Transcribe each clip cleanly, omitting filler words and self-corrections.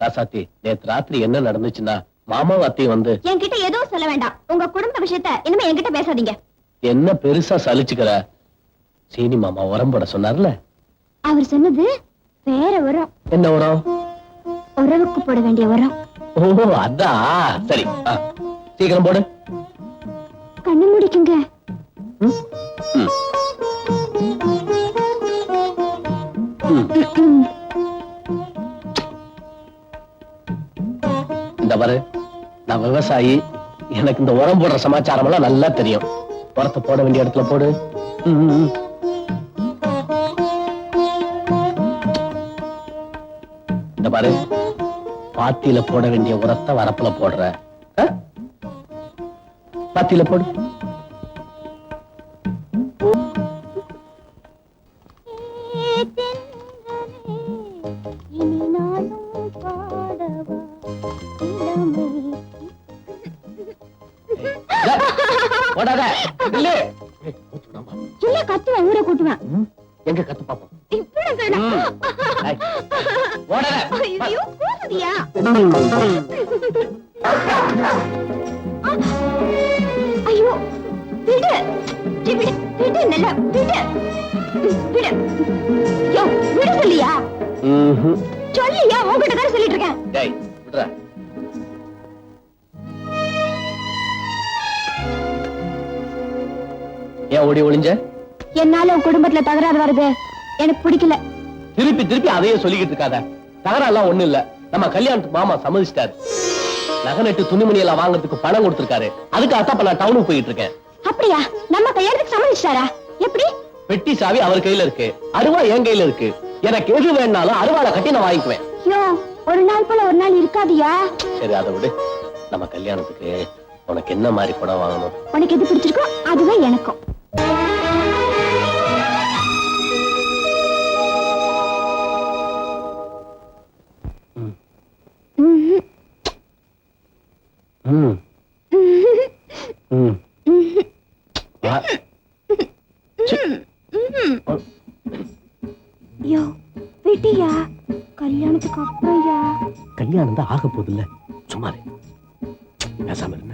ராசாத்தி, நேத்து ராத்திரி என்ன நடந்துச்சுன்னா மாமாவும் அத்தையும் வந்து என்கிட்ட எதுவும் சொல்ல வேண்டாம். உங்க குடும்ப விஷயத்த இனிமே என்கிட்ட பேசாதீங்க. என்ன பெருசா சலிச்சுக்கிற? சீனி மாமா உரம் போட சொன்னார்ல. அவர் சொன்னது வேற உரம். என்ன உரம்? உறவுக்கு போட வேண்டிய உரம். ஓ அதான். சரி சீக்கிரம் போடு. கண்ணு முடிக்குங்க. இந்த பாரு, நான் விவசாயி, எனக்கு இந்த உரம் போடுற சமாச்சாரம் எல்லாம் நல்லா தெரியும். உரத்தை போட வேண்டிய இடத்துல போடு. இந்த பாரு, பாத்தியில போட வேண்டிய உரத்தை வரப்புல போடுற. பாத்தியில போடு. கத்துவேன், ஊரை கூட்டுவேன். எங்க கத்து பாப்போம். ஐயோ விடு, விடு, விடு, நல்லா விடு, விடு. யோ விடு சொல்லியா? சொல்லியா? உங்ககிட்ட தான் சொல்லிட்டு இருக்கேன். டேய் விடுடா. ஏன் ஓடி ஒளிஞ்ச? என்னால உன் குடும்பத்துல தகராறு வருது, எனக்கு பிடிக்கல. திருப்பி திருப்பி அதையே சொல்லிக்கிட்டு இருக்காத. தகராறுலாம் ஒண்ணு இல்ல. நம்ம கல்யாணத்துக்கு மாமா சம்மதிச்சிட்டாரு. நகை நட்டு துணிமணி எல்லாம் வாங்குறதுக்கு பணம் கொடுத்திருக்காரு. அதுக்கு அத்தப்ப நான் டவுனுக்கு போயிட்டு இருக்கேன். அப்படியா? நம்ம கல்யாணத்துக்கு சம்மதிச்சிட்டாரா? எப்படி? பெட்டி சாவி அவர் கையில இருக்கு, அருவா என் கையில இருக்கு. எனக்கு எது வேணாலும் அருவாளை கட்டி நான் வாங்கிக்குவேன். யோ, ஒரு நாள் போல ஒரு நாள் இருக்காதியா? சரி அதை விடு. நம்ம கல்யாணத்துக்கு உனக்கு என்ன மாதிரி படம் வாங்கணும்? உனக்கு எது பிடிச்சிருக்கோ அதுவே எனக்கும். யோ விட்டியா? கல்யாணத்துக்கு அப்புறம்யா. கல்யாணம் தான் ஆக போகுது இல்ல, சும்மா பேசாம இருந்த.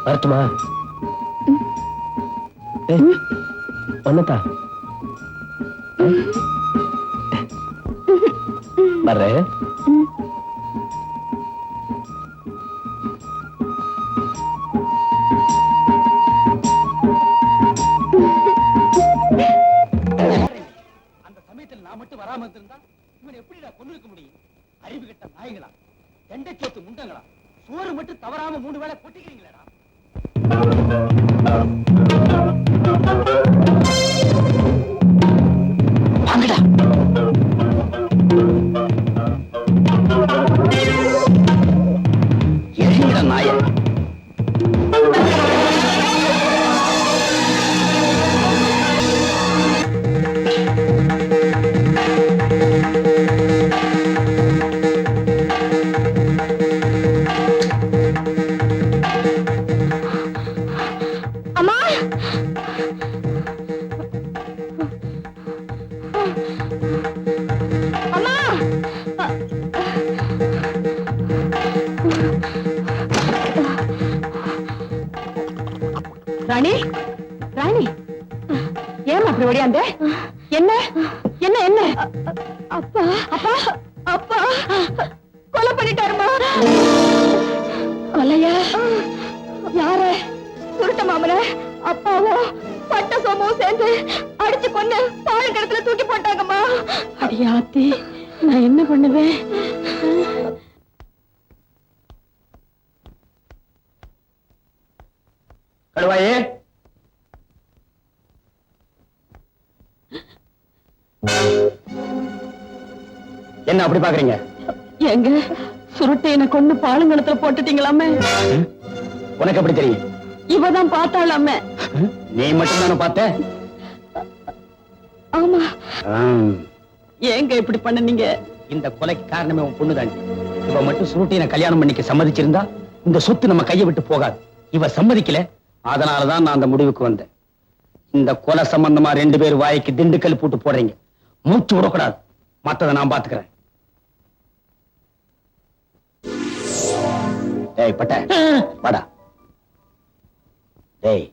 வரட்டுமா? ஒன்னதா வர்றேன். அந்த சமயத்தில் நான் மட்டும் வராம இருந்தா இவன் எப்படிடா கொண்டிருக்க முடியும்? அறிவு கட்ட நாய்களா, எண்டைச்சோத்து முண்டங்களா, சோறு மட்டும் தவறாம 3 வேளை கொட்டிக்கிறீங்களா? வாங்கடா. எரிங்கடா நாய. ராணி, ராணி, ஏன் அப்படி ஓடியாந்த? என்ன என்ன என்ன? அப்பா அப்பா அப்பா கொலை பண்ணிட்டாருமா. கொலையா? யார? சுருட்ட மாமன அப்பாவும் பட்ட சோமும் சேர்ந்து அடிச்சு கொண்டு பாலக்கடத்துல தூக்கி போட்டாங்கம்மா. அடியாத்தி, நான் என்ன பண்ணுவேன்? கடுவாயே, என்ன அப்படி பாக்குறீங்க? எங்க சுருட்டையனை கொண்டு பாலுங்கணத்துல போட்டுட்டீங்களாமே. உனக்கு எப்படி தெரியும்? இவதான் பார்த்தாளாமே. நீ மட்டும் தானே பார்த்த? ஆமா. ஆ. ஏங்க இப்படி பண்ணீங்க? இந்த கொலைக்கு காரணமே உன் பொண்ணுதான். இவ மட்டும் சுருட்டின கல்யாணம் பண்ணிக்க சம்மதிச்சிருந்தா இந்த சொத்து நம்ம கையை விட்டு போகாது. இவ சம்மதிக்கல, அதனாலதான் நான் அந்த முடிவுக்கு வந்தேன். இந்த கொலை சம்பந்தமா 2 பேர் வாய்க்கு திண்டுக்கல் போட்டு போடுறீங்க. மூச்சு விடக்கூடாது. மத்ததை நான் பாத்துக்கிறேன். டேய் பட்ட வாடா. டேய்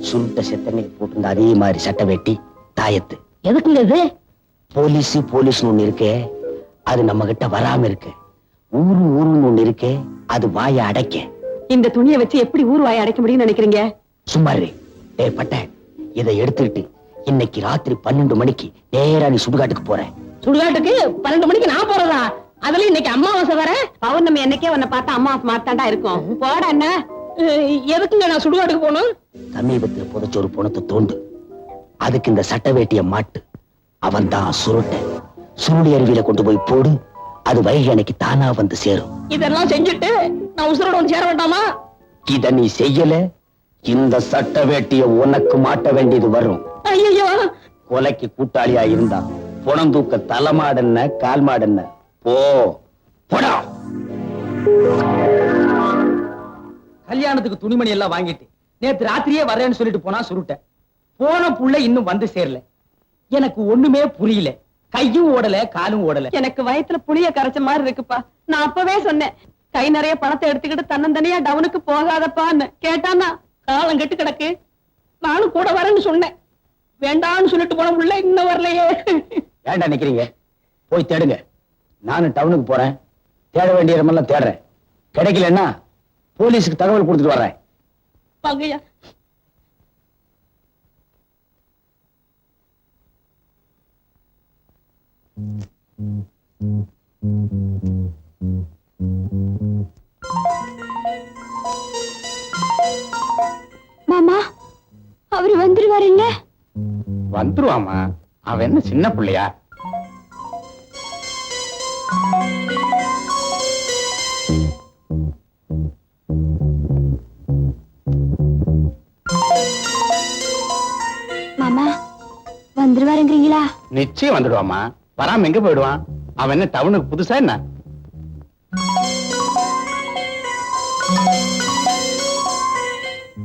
சுருட்ட செத்தனைக்கு போட்டு அதே மாதிரி சட்டை வெட்டி தாயத்து எதுக்குங்க இது? போலீஸ் ஒண்ணு இருக்கே, அது நம்ம கிட்ட வராம இருக்கு. ஊருன்னு ஒண்ணு இருக்கே, அது வாயை அடைக்க. இந்த துணியை வச்சு எப்படி ஊர் வாயை அடைக்க முடியும்னு நினைக்கிறீங்க? சும்மா இரு. டேய் பட்ட, இதை எடுத்துக்கிட்டு இன்னைக்கு ராத்திரி 12 மணிக்கு நேரா நீ சுடுகாட்டுக்கு போற. சுடுகாட்டுக்கு 12 மணிக்கு நான் போறதா? அதுல இன்னைக்கு அம்மாவாசை வர. பௌர்ணமி என்னைக்கே உன்னை பார்த்தா அம்மாவாசை மாத்தாண்டா இருக்கும். போட என்ன? எதுக்குங்க நான் சுடுகாட்டுக்கு போகணும்? சமீபத்துல புதைச்ச ஒரு பணத்தை தோண்டு, அதுக்கு இந்த சட்ட வேட்டிய மாட்டு. அவன் தான் சுருட்ட. சுருளி அருவியில கொண்டு போய் போடு, அது வைகை அன்னைக்கு தானா வந்து சேரும். இதெல்லாம் செஞ்சுட்டு நான் உசுரோட வந்து சேர வேண்டாமா? இத நீ செய்யல, இந்த சட்ட வேட்டிய உனக்கு மாட்ட வேண்டியது வரும். ஐயோ, கொலைக்கு கூட்டாளியா இருந்தா புணம் தூக்க தலைமாடன்ன கால் மாடன்ன போ போடா. கல்யாணத்துக்கு துணிமணி எல்லாம் வாங்கிட்டு நேத்து ராத்திரியே வரேன்னு சொல்லிட்டு போனா சுருட்ட. போன புள்ள இன்னும் வந்து சேரல. எனக்கு ஒண்ணுமே புரியல. கையும் ஓடல, காலும் ஓடல. எனக்கு வயத்துல புளிய கரைச்ச மாதிரி இருக்குப்பா. நான் அப்பவே சொன்னேன், கை நிறைய பணத்தை எடுத்துக்கிட்டு தன்னந்தனியா டவுனுக்கு போகாதப்பான்னு. கேட்டானா காலம் கெட்டு கிடக்கு. நானும் கூட வரேன்னு சொன்னேன். வேண்டான்னு சொல்லிட்டு போன புள்ள இன்னும் வரலையே. ஏன்டா நிக்கிறீங்க? போய் தேடுங்க. நானும் டவுனுக்கு போறேன். தேட வேண்டிய இடமெல்லாம் தேடுறேன். கிடைக்கலன்னா போலீஸுக்கு தகவல் கொடுத்துட்டு வர்றேன். வாங்கய்யா. மாமா, அவரு வந்துருவாருல்ல? வந்துருவாமா. அவன் என்ன சின்ன பிள்ளையா? மாமா வந்துருவாருங்கிறீங்களா? நிச்சயம் வந்துடுவாமா. வராம எங்க போயிடுவான்? அவன் என்ன டவுனுக்கு புதுசா என்ன?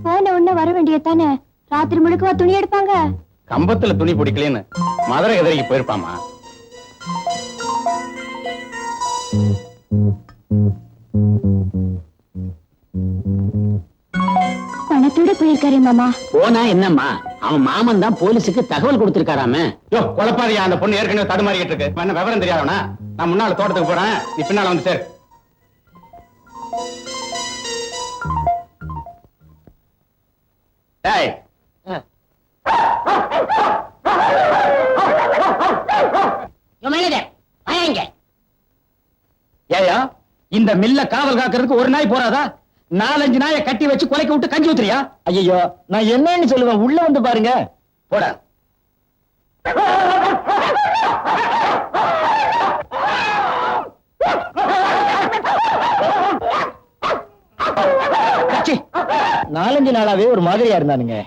போன உடனே வர வேண்டியதானே. ராத்திரி முழுக்கவா துணி எடுப்பாங்க? கம்பத்துல துணி பிடிக்கலன்னு மதுரை எதிரிக்கு போயிருப்பாமா. பணத்தோட போயிருக்காரு மாமா. போனா என்னம்மா, அவன் மாமன் தான் போலீஸுக்கு தகவல் கொடுத்திருக்காராமே. யோ குழப்பாரியா, அந்த பொண்ணு ஏற்கனவே தடுமாறிட்டு இருக்கு. என்ன விவரம் தெரியாதவனா? நான் முன்னால தோட்டத்துக்கு போறேன், நீ பின்னால வந்து சேர். டேய் ஏயா, இந்த மில்ல காவல் காக்கிறதுக்கு ஒரு நாய் போறாதா? 4-5 நாயை கட்டி வச்சு கொலைக்க விட்டு கஞ்சி ஊத்துறியா? ஐயோ, நான் என்னன்னு சொல்லுவேன். உள்ள வந்து பாருங்க. போட. கச்சி. 4-5 நாளாவே ஒரு மாதிரியா இருந்தானுங்க.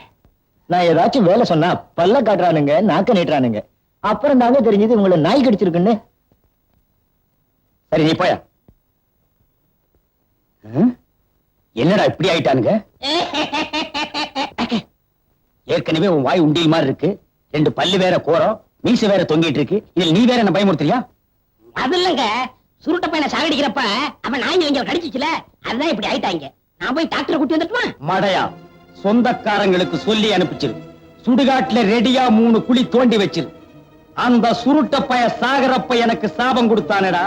நான் ஏதாச்சும் வேலை சொன்னா பல்ல காட்டுறானுங்க, நாக்க நீட்டுறானுங்க. அப்புறம் தாங்க தெரிஞ்சது உங்களை நாய் கடிச்சிருக்குன்னு. சரி, நீ போயா. என்னடா இப்படி ஆயிட்டானுங்க? ஏற்கனவே உன் வாய் உண்டியல் மாதிரி இருக்கு. 2 பல்லு வேற கோரம், மீசை வேற தொங்கிட்டு இருக்கு. இதில் நீ வேற என்ன பயமுறுத்துறியா? அது இல்லங்க, சுருட்ட பையனை சாகடிக்கிறப்ப அவன் நாய் இங்க கடிச்சிச்சுல, அதுதான் இப்படி ஆயிட்டாங்க. நான் போய் டாக்டரை கூட்டி வந்துட்டுமா? மடையா, சொந்தக்காரங்களுக்கு சொல்லி அனுப்பிச்சிரு. சுடுகாட்டுல ரெடியா 3 குழி தோண்டி வச்சிரு. அந்த சுருட்ட பைய சாகரப்ப எனக்கு சாபம் கொடுத்தானடா.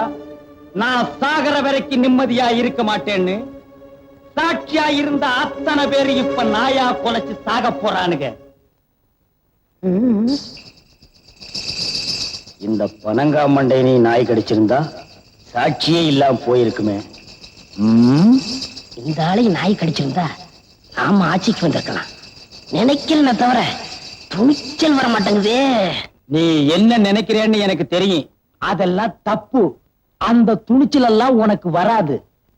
நான் சாகர வரைக்கும் நிம்மதியா இருக்க மாட்டேன்னு சாட்சியா இருந்த அத்தனை பேரு இப்ப நாயா கொலைச்சு சாக போறானுங்க. இந்த பனங்காமண்டை நீ நாய் கடிச்சிருந்தா சாட்சியே இல்லாம போயிருக்குமே. இந்த ஆளையும் நாய் கடிச்சிருந்தா நாம ஆட்சிக்கு வந்திருக்கலாம். நினைக்கிறேன்னு தவிர துணிச்சல் வர மாட்டேங்குதே. நீ என்ன நினைக்கிறேன்னு எனக்கு தெரியும். அதெல்லாம் தப்பு. அந்த துணிச்சல் எல்லாம் உனக்கு வராது.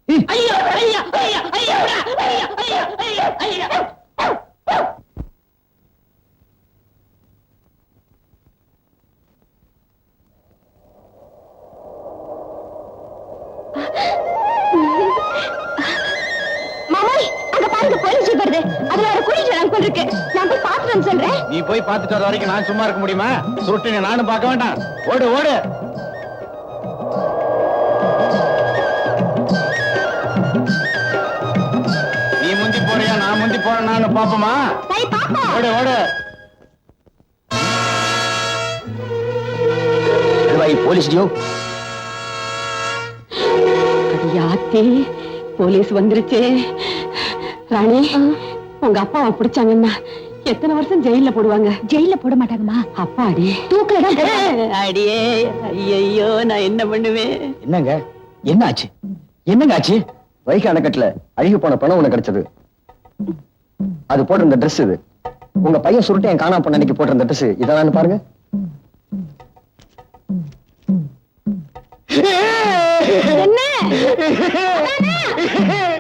ஐயா ஐயா ஐயா ஐயா ஐயா ஐயா ஐயா ஐயா. மாமாய் அங்க பாருங்க போலீஸ் ஜீப் வருது. அதுல ஒரு குடிச்சு அனுப்பி இருக்கு. நான் போய் பாத்துட்டு சொல்றேன். நீ போய் பார்த்துட்டு வர வரைக்கும் நான் சும்மா இருக்க முடியுமா? சுருட்டினை நானும் பார்க்க வேண்டாம். ஓடு ஓடு. நீ முந்தி போறியா நான் முந்தி போறேன்னு பாப்போமா? சரி பாப்பா. ஓடு ஓடு. போலீஸ் ஜியோ. யாத்தே போலீஸ் வந்துருச்சே. ராணி உங்க அப்பாவை பிடிச்சாங்கன்னா எத்தனை வருஷம் ஜெயில போடுவாங்க? ஜெயில போட மாட்டாங்கம்மா. அப்பாடி தூக்கல அடியே. ஐயோ நான் என்ன பண்ணுவேன்? என்னங்க என்ன ஆச்சு? என்னங்க ஆச்சு? வைகை அணைக்கட்டுல அழுகி போன பணம் உனக்கு கிடைச்சது. அது போட்டிருந்த ட்ரெஸ் இது. உங்க பையன் சுருட்டு என் காணாம போன அன்னைக்கு போட்டிருந்த ட்ரெஸ் இதெல்லாம் பாருங்க. என்ன?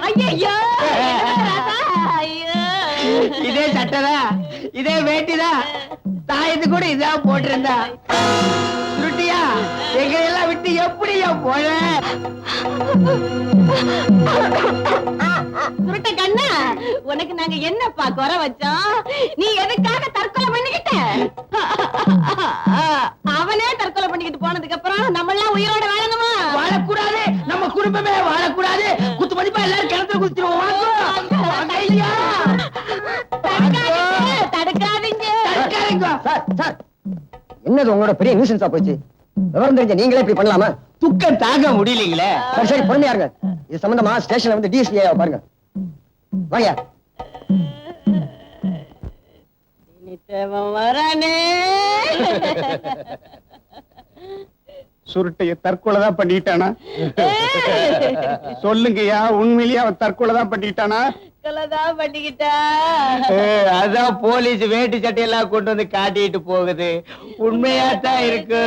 ஐயோ இதே சட்டதா இதே வேட்டிதா தாயத்து கூட இதான் போட்டிருந்தா. சுருட்டியா எங்களை எல்லாம் விட்டு எப்படியா போன? சுருட்ட கண்ணா உனக்கு நாங்க என்னப்பா குறை வச்சோம்? நீ எதுக்காக தற்கொலை பண்ணிக்கிட்ட? அவனே தற்கொலை பண்ணிக்கிட்டு போனதுக்கு அப்புறம் நம்ம எல்லாம் உயிரோட வாழணுமா? வாழக்கூடாது. நம்ம குடும்பமே வாழக்கூடாது. குத்து மதிப்பா எல்லாரும் கிணத்துல குதிச்சிருவோம். தடுக்காதீங்க. சார் சார் என்னது உங்களோட பெரிய நியூசன்ஸா போச்சு? விவரம் தெரிஞ்ச நீங்களே இப்படி பண்ணலாமா? துக்கம் தாங்க முடியலீங்களே. சரி சரி பொறுமையா இருங்க. இது சம்பந்தமா ஸ்டேஷன்ல வந்து டிஎஸ்பி பாருங்க. வாங்க. வரானே. சுருட்டைய தற்கொலை தான் பண்ணிட்டானா? சொல்லுங்கய்யா, உண்மையிலேயே அவன் தற்கொலை தான் பண்ணிட்டானா? கொலைதான் பண்ணிக்கிட்டா. அதான் போலீஸ் வேட்டி சட்டையெல்லாம் கொண்டு வந்து காட்டிட்டு போகுது. உண்மையா தான் இருக்கு.